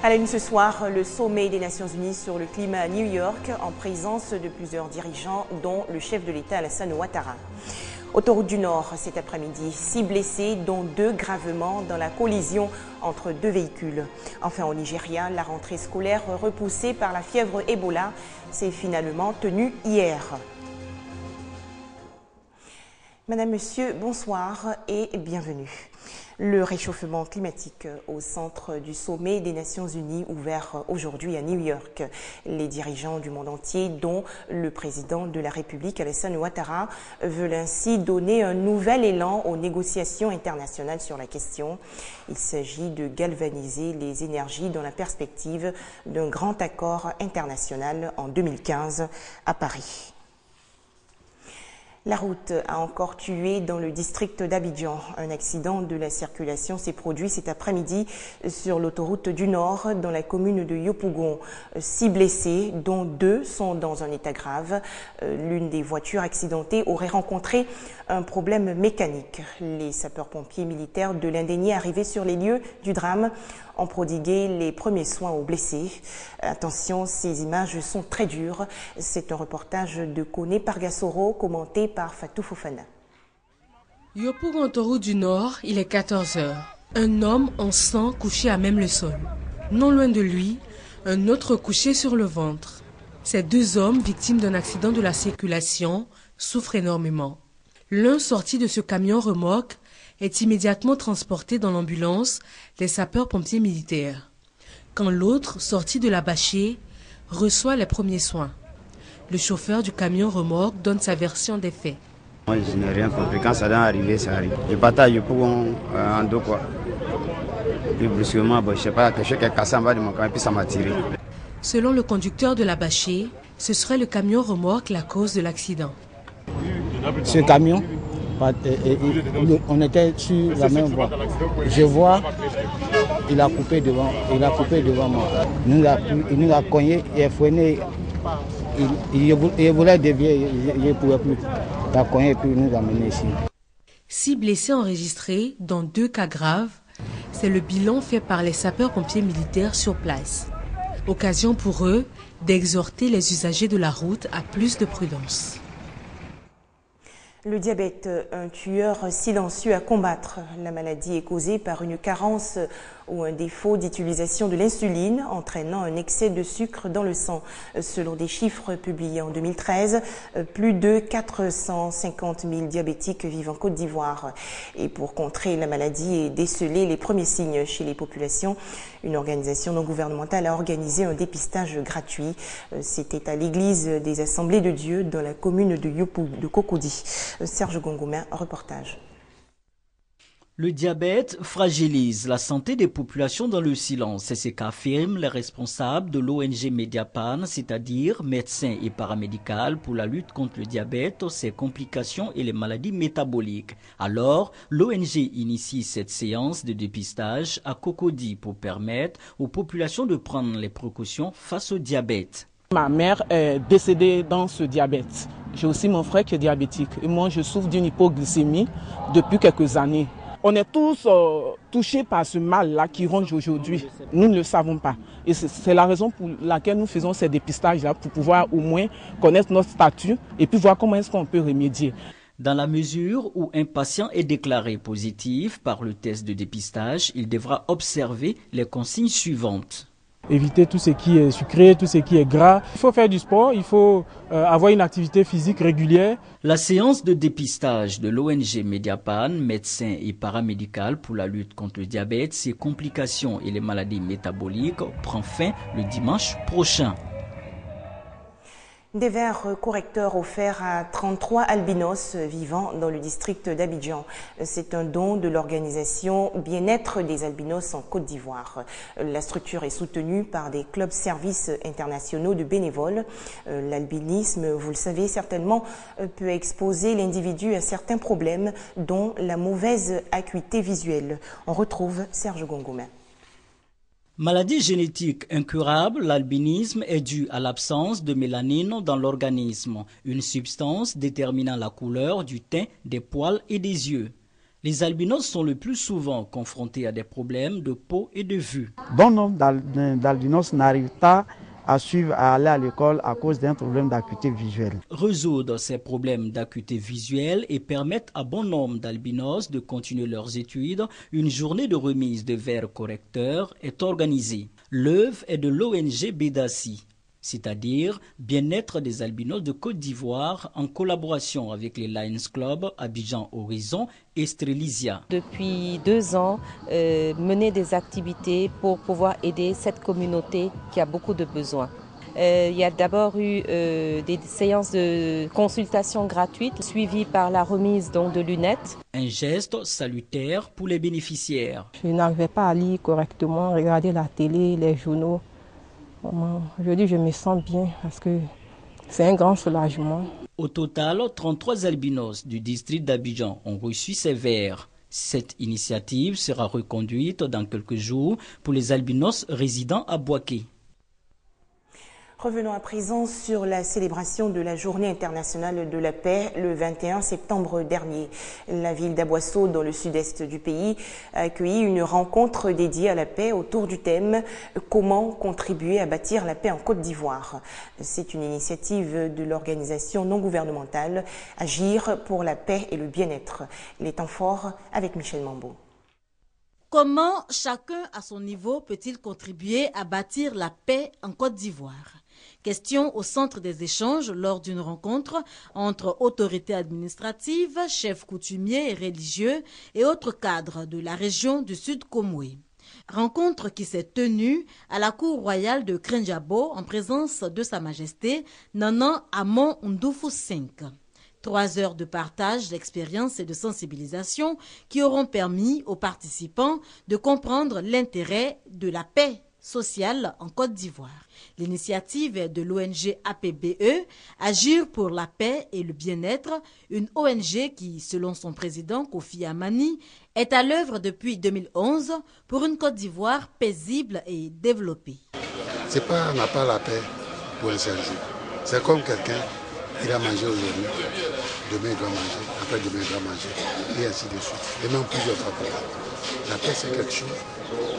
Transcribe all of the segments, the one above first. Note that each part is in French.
À la une ce soir, le sommet des Nations Unies sur le climat à New York en présence de plusieurs dirigeants, dont le chef de l'État Alassane Ouattara. Autoroute du Nord cet après-midi, 6 blessés, dont 2 gravement dans la collision entre 2 véhicules. Enfin au Nigeria, la rentrée scolaire repoussée par la fièvre Ebola s'est finalement tenue hier. Madame, Monsieur, bonsoir et bienvenue. Le réchauffement climatique au centre du sommet des Nations Unies ouvert aujourd'hui à New York. Les dirigeants du monde entier, dont le président de la République Alassane Ouattara, veulent ainsi donner un nouvel élan aux négociations internationales sur la question. Il s'agit de galvaniser les énergies dans la perspective d'un grand accord international en 2015 à Paris. La route a encore tué dans le district d'Abidjan. Un accident de la circulation s'est produit cet après-midi sur l'autoroute du Nord dans la commune de Yopougon. 6 blessés, dont 2 sont dans un état grave. L'une des voitures accidentées aurait rencontré un problème mécanique. Les sapeurs-pompiers militaires de l'Indénié arrivés sur les lieux du drame ont prodigué les premiers soins aux blessés. Attention, ces images sont très dures. C'est un reportage de Koné Pargasoro commenté par Fatou Fofana. Yopougon, autoroute du Nord, il est 14 h. Un homme en sang couché à même le sol. Non loin de lui, un autre couché sur le ventre. Ces 2 hommes, victimes d'un accident de la circulation, souffrent énormément. L'un sorti de ce camion remorque est immédiatement transporté dans l'ambulance des sapeurs-pompiers militaires, quand l'autre, sorti de la bâchée, reçoit les premiers soins. Le chauffeur du camion remorque donne sa version des faits. Moi, je n'ai rien compris. Quand ça doit arriver, ça arrive. Je partais à Yopougon en dos, quoi. Puis brusquement, je ne sais pas, quelque chose qui est cassé en bas de mon camion, puis ça m'a tiré. Selon le conducteur de la bâchée, ce serait le camion remorque la cause de l'accident. Ce camion, on était sur la même voie. Je vois, il a coupé devant moi. Il nous a cogné, il a freiné. Il voulait dévier, il ne pouvait plus. Il a cogné et puis il nous a menés ici. 6 blessés enregistrés, dans 2 cas graves. C'est le bilan fait par les sapeurs-pompiers militaires sur place. Occasion pour eux d'exhorter les usagers de la route à plus de prudence. Le diabète, un tueur silencieux à combattre. La maladie est causée par une carence ou un défaut d'utilisation de l'insuline, entraînant un excès de sucre dans le sang. Selon des chiffres publiés en 2013, plus de 450 000 diabétiques vivent en Côte d'Ivoire. Et pour contrer la maladie et déceler les premiers signes chez les populations, une organisation non gouvernementale a organisé un dépistage gratuit. C'était à l'église des Assemblées de Dieu dans la commune de Cocody. Serge Gongomin, reportage. Le diabète fragilise la santé des populations dans le silence. C'est ce qu'affirment les responsables de l'ONG Mediapan, c'est-à-dire médecins et paramédicales pour la lutte contre le diabète, ses complications et les maladies métaboliques. Alors, l'ONG initie cette séance de dépistage à Cocody pour permettre aux populations de prendre les précautions face au diabète. Ma mère est décédée dans ce diabète. J'ai aussi mon frère qui est diabétique et moi je souffre d'une hypoglycémie depuis quelques années. On est tous touchés par ce mal-là qui ronge aujourd'hui. Nous ne le savons pas. Et c'est la raison pour laquelle nous faisons ces dépistages-là, pour pouvoir au moins connaître notre statut et puis voir comment est-ce qu'on peut remédier. Dans la mesure où un patient est déclaré positif par le test de dépistage, il devra observer les consignes suivantes. Éviter tout ce qui est sucré, tout ce qui est gras. Il faut faire du sport, il faut avoir une activité physique régulière. La séance de dépistage de l'ONG Mediapan, médecins et paramédicales pour la lutte contre le diabète, ses complications et les maladies métaboliques, prend fin le dimanche prochain. Des verres correcteurs offerts à 33 albinos vivant dans le district d'Abidjan. C'est un don de l'organisation Bien-être des albinos en Côte d'Ivoire. La structure est soutenue par des clubs services internationaux de bénévoles. L'albinisme, vous le savez certainement, peut exposer l'individu à certains problèmes, dont la mauvaise acuité visuelle. On retrouve Serge Gongomin. Maladie génétique incurable, l'albinisme est dû à l'absence de mélanine dans l'organisme, une substance déterminant la couleur du teint, des poils et des yeux. Les albinos sont le plus souvent confrontés à des problèmes de peau et de vue. Bon nombre d'albinos n'arrivent pas à suivre, à aller à l'école à cause d'un problème d'acuité visuelle. Résoudre ces problèmes d'acuité visuelle et permettre à bon nombre d'albinos de continuer leurs études, une journée de remise de verres correcteurs est organisée. L'œuvre est de l'ONG Bédassi, c'est-à-dire Bien-être des albinos de Côte d'Ivoire, en collaboration avec les Lions Club, Abidjan Horizon et Strelizia. Depuis 2 ans, mener des activités pour pouvoir aider cette communauté qui a beaucoup de besoins. Il y a d'abord eu des séances de consultation gratuites suivies par la remise donc, de lunettes. Un geste salutaire pour les bénéficiaires. Je n'arrivais pas à lire correctement, regarder la télé, les journaux. Aujourd'hui, je me sens bien parce que c'est un grand soulagement. Au total, 33 albinos du district d'Abidjan ont reçu ces verres. Cette initiative sera reconduite dans quelques jours pour les albinos résidant à Bouaké. Revenons à présent sur la célébration de la Journée internationale de la paix le 21 septembre dernier. La ville d'Aboisseau, dans le sud-est du pays, a accueilli une rencontre dédiée à la paix autour du thème « Comment contribuer à bâtir la paix en Côte d'Ivoire ». C'est une initiative de l'organisation non gouvernementale Agir pour la paix et le bien-être. Les temps forts avec Michel Mambo. Comment chacun à son niveau peut-il contribuer à bâtir la paix en Côte d'Ivoire ? Question au centre des échanges lors d'une rencontre entre autorités administratives, chefs coutumiers et religieux et autres cadres de la région du Sud Komoué. Rencontre qui s'est tenue à la cour royale de Krenjabo en présence de Sa Majesté Nana Amon Ndoufou V. 3 heures de partage d'expériences et de sensibilisation qui auront permis aux participants de comprendre l'intérêt de la paix sociale en Côte d'Ivoire. L'initiative est de l'ONG APBE, Agir pour la paix et le bien-être, une ONG qui, selon son président Kofi Amani, est à l'œuvre depuis 2011 pour une Côte d'Ivoire paisible et développée. C'est pas, on n'a pas la paix pour un seul jour. C'est comme quelqu'un, il a mangé aujourd'hui, demain il doit manger, après-demain il doit manger, et ainsi de suite. Et même plusieurs fois plus tard. La paix, c'est quelque chose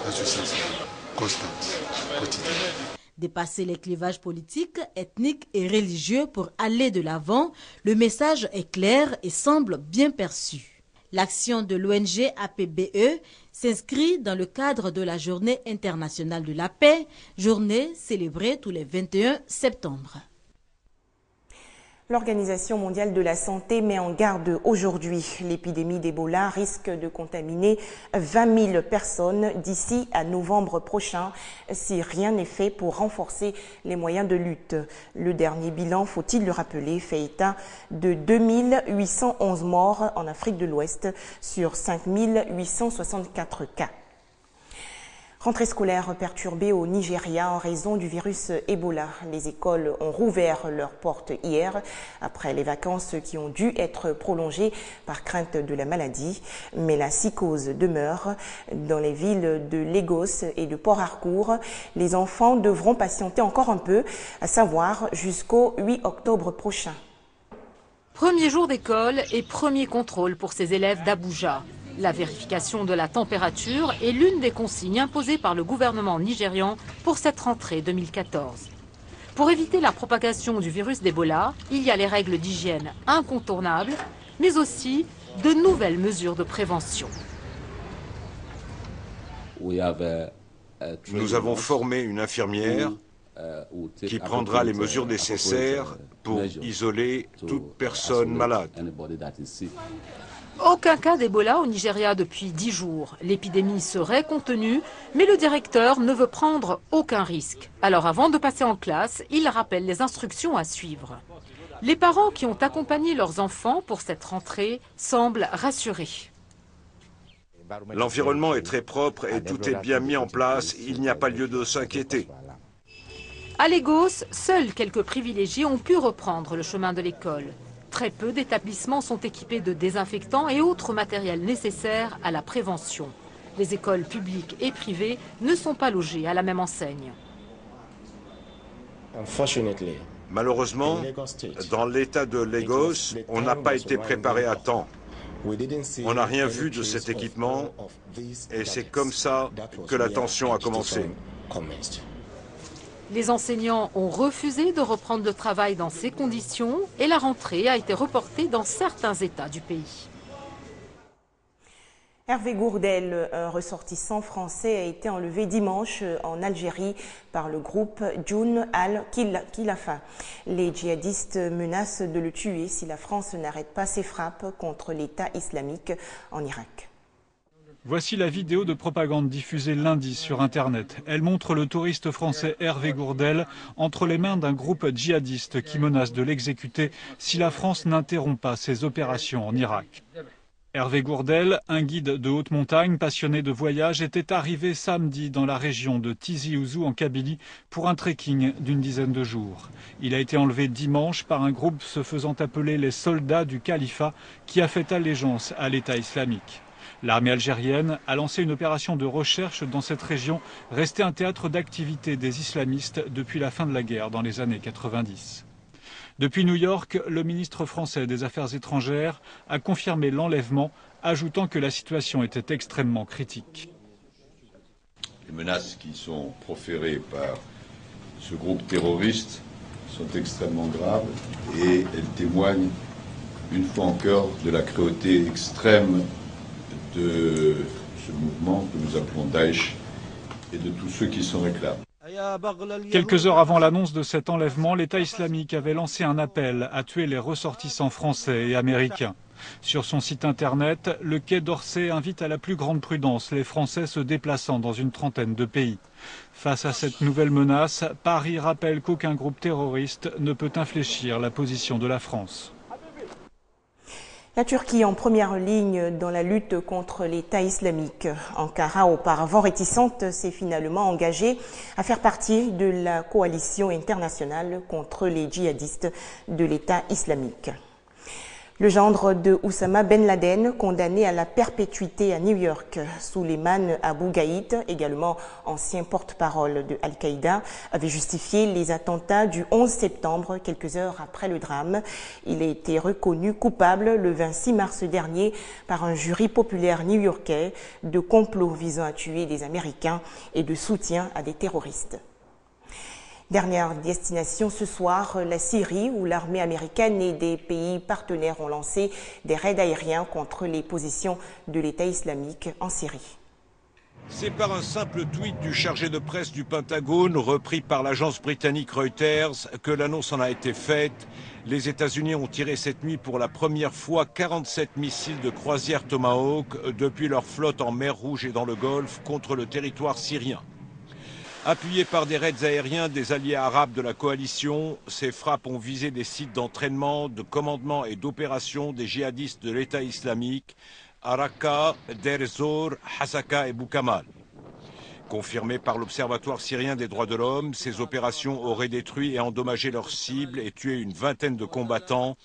dans ce sens-là, constante, quotidienne. Dépasser les clivages politiques, ethniques et religieux pour aller de l'avant, le message est clair et semble bien perçu. L'action de l'ONG APBE s'inscrit dans le cadre de la Journée internationale de la paix, journée célébrée tous les 21 septembre. L'Organisation mondiale de la santé met en garde aujourd'hui. L'épidémie d'Ebola risque de contaminer 20 000 personnes d'ici à novembre prochain si rien n'est fait pour renforcer les moyens de lutte. Le dernier bilan, faut-il le rappeler, fait état de 2811 morts en Afrique de l'Ouest sur 5864 cas. Rentrée scolaire perturbée au Nigeria en raison du virus Ebola. Les écoles ont rouvert leurs portes hier après les vacances qui ont dû être prolongées par crainte de la maladie. Mais la psychose demeure. Dans les villes de Lagos et de Port Harcourt, les enfants devront patienter encore un peu, à savoir jusqu'au 8 octobre prochain. Premier jour d'école et premier contrôle pour ces élèves d'Abuja. La vérification de la température est l'une des consignes imposées par le gouvernement nigérian pour cette rentrée 2014. Pour éviter la propagation du virus d'Ebola, il y a les règles d'hygiène incontournables, mais aussi de nouvelles mesures de prévention. Nous avons formé une infirmière qui prendra les mesures nécessaires pour isoler toute personne malade. Aucun cas d'Ebola au Nigeria depuis 10 jours. L'épidémie serait contenue, mais le directeur ne veut prendre aucun risque. Alors avant de passer en classe, il rappelle les instructions à suivre. Les parents qui ont accompagné leurs enfants pour cette rentrée semblent rassurés. L'environnement est très propre et tout est bien mis en place. Il n'y a pas lieu de s'inquiéter. À Lagos, seuls quelques privilégiés ont pu reprendre le chemin de l'école. Très peu d'établissements sont équipés de désinfectants et autres matériels nécessaires à la prévention. Les écoles publiques et privées ne sont pas logées à la même enseigne. Malheureusement, dans l'état de Lagos, on n'a pas été préparé à temps. On n'a rien vu de cet équipement et c'est comme ça que la tension a commencé. Les enseignants ont refusé de reprendre le travail dans ces conditions et la rentrée a été reportée dans certains États du pays. Hervé Gourdel, un ressortissant français, a été enlevé dimanche en Algérie par le groupe Jun al-Khilafa. Les djihadistes menacent de le tuer si la France n'arrête pas ses frappes contre l'État islamique en Irak. Voici la vidéo de propagande diffusée lundi sur Internet. Elle montre le touriste français Hervé Gourdel entre les mains d'un groupe djihadiste qui menace de l'exécuter si la France n'interrompt pas ses opérations en Irak. Hervé Gourdel, un guide de haute montagne passionné de voyage, était arrivé samedi dans la région de Tizi Ouzou en Kabylie pour un trekking d'une dizaine de jours. Il a été enlevé dimanche par un groupe se faisant appeler les soldats du califat qui a fait allégeance à l'État islamique. L'armée algérienne a lancé une opération de recherche dans cette région, restée un théâtre d'activité des islamistes depuis la fin de la guerre dans les années 90. Depuis New York, le ministre français des Affaires étrangères a confirmé l'enlèvement, ajoutant que la situation était extrêmement critique. Les menaces qui sont proférées par ce groupe terroriste sont extrêmement graves et elles témoignent une fois encore de la cruauté extrême de ce mouvement que nous appelons Daesh et de tous ceux qui s'en réclament. Quelques heures avant l'annonce de cet enlèvement, l'État islamique avait lancé un appel à tuer les ressortissants français et américains. Sur son site internet, le Quai d'Orsay invite à la plus grande prudence les Français se déplaçant dans une trentaine de pays. Face à cette nouvelle menace, Paris rappelle qu'aucun groupe terroriste ne peut infléchir la position de la France. La Turquie en première ligne dans la lutte contre l'État islamique. Ankara, auparavant réticente, s'est finalement engagée à faire partie de la coalition internationale contre les djihadistes de l'État islamique. Le gendre de Oussama Ben Laden, condamné à la perpétuité à New York, Souleymane Abou Gaïd, également ancien porte-parole de Al-Qaïda, avait justifié les attentats du 11 septembre, quelques heures après le drame. Il a été reconnu coupable le 26 mars dernier par un jury populaire new-yorkais de complot visant à tuer des Américains et de soutien à des terroristes. Dernière destination ce soir, la Syrie, où l'armée américaine et des pays partenaires ont lancé des raids aériens contre les positions de l'État islamique en Syrie. C'est par un simple tweet du chargé de presse du Pentagone, repris par l'agence britannique Reuters, que l'annonce en a été faite. Les États-Unis ont tiré cette nuit pour la première fois 47 missiles de croisière Tomahawk depuis leur flotte en mer Rouge et dans le Golfe contre le territoire syrien. Appuyés par des raids aériens des alliés arabes de la coalition, ces frappes ont visé des sites d'entraînement, de commandement et d'opération des djihadistes de l'État islamique, à Raqqa, Deir ez-Zor, Hasaka et Boukamal. Confirmées par l'Observatoire syrien des droits de l'homme, ces opérations auraient détruit et endommagé leurs cibles et tué une vingtaine de combattants.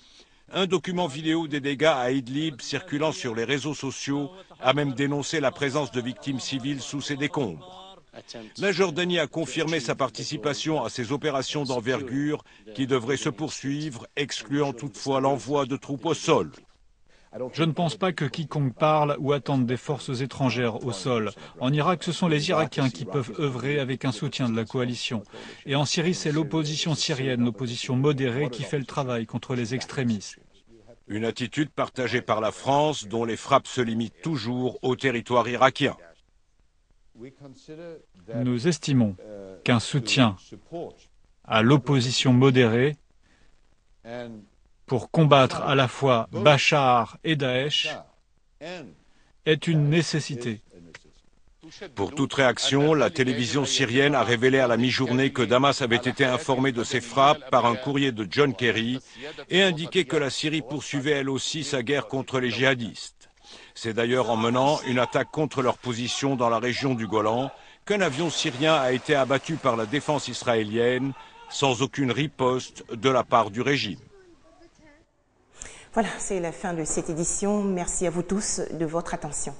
Un document vidéo des dégâts à Idlib circulant sur les réseaux sociaux a même dénoncé la présence de victimes civiles sous ces décombres. La Jordanie a confirmé sa participation à ces opérations d'envergure qui devraient se poursuivre, excluant toutefois l'envoi de troupes au sol. Je ne pense pas que quiconque parle ou attende des forces étrangères au sol. En Irak, ce sont les Irakiens qui peuvent œuvrer avec un soutien de la coalition. Et en Syrie, c'est l'opposition syrienne, l'opposition modérée, qui fait le travail contre les extrémistes. Une attitude partagée par la France, dont les frappes se limitent toujours au territoire irakien. Nous estimons qu'un soutien à l'opposition modérée pour combattre à la fois Bachar et Daesh est une nécessité. Pour toute réaction, la télévision syrienne a révélé à la mi-journée que Damas avait été informé de ces frappes par un courrier de John Kerry et indiqué que la Syrie poursuivait elle aussi sa guerre contre les djihadistes. C'est d'ailleurs en menant une attaque contre leur position dans la région du Golan qu'un avion syrien a été abattu par la défense israélienne sans aucune riposte de la part du régime. Voilà, c'est la fin de cette édition. Merci à vous tous de votre attention.